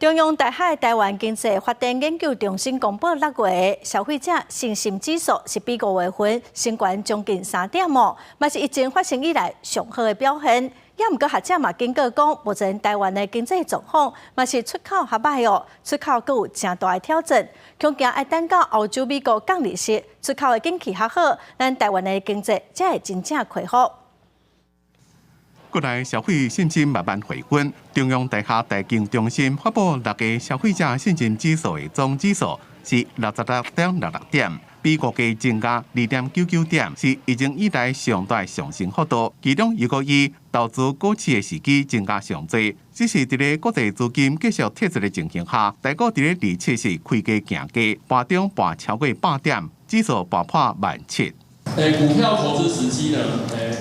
中央大海台湾经济发展研究中心公布6月消费者信心指数是比5月份升悬将近3.5，嘛是疫情发生以来上好的表现。也毋过学者嘛警告讲，目前台湾的经济状况嘛是出口较歹哦，出口阁有正大的挑战，恐惊要等到欧洲、美国降利息，出口的景气较好，咱台湾的经济才会真正恢复。国内消费信心慢慢回稳，中央大学财经中心发布6月消费者信心指数的总指数是66.66点，比5月增加2.99点，是疫情以来上大上升幅度。其中又个以投资股市的时机增加上多，只是伫咧国际资金继续退出的情形下，台股伫咧第7是开价行价，盘中盘超过100点，指数盘破17000。股票投资时机呢？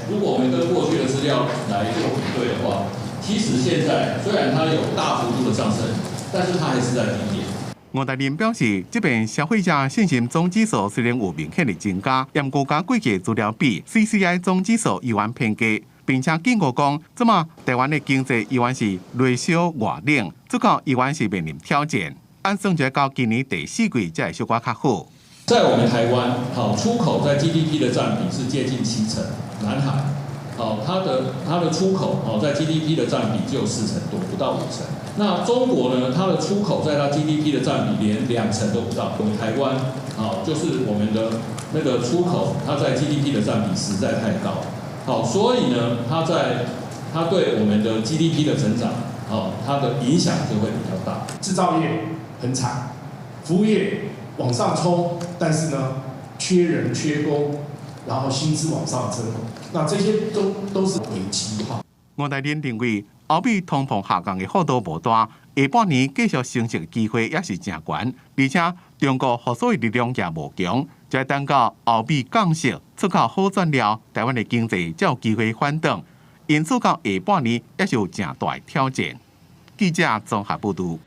如果我们跟过去的资料来做比对的话，其实现在虽然它有大幅度的上升，但是它还是在低点。吴台林表示，这边消费者信心总指数虽然有明显的增加，但国家贵价资料比 CCI 总指数依然偏低，并且警告讲，这么台湾的经济依然是内烧外冷，出口依然是面临挑战。按算起来，到今年第4季才会小可较好。在我们台湾，出口在 GDP 的占比是接近70%，南韩，它的出口在 GDP 的占比只有40%多，不到50%。那中国呢，它的出口在它 GDP 的占比连2%都不到。我们台湾，就是我们的那个出口，它在 GDP 的占比实在太高，所以呢，它对我们的 GDP 的成长，它的影响就会比较大。制造业很惨，服务业往上冲，但是呢，缺人缺工，然后薪资往上增，那这些都是危机哈。吴台林认为，欧美通膨下降的幅度无大，下半年继续升息的机会也是真悬，而且中国复苏的力量也无强，再等到欧美降息、出口好转了，台湾的经济才有机会反转，因此到下半年也是有真大的挑战。记者综合报道。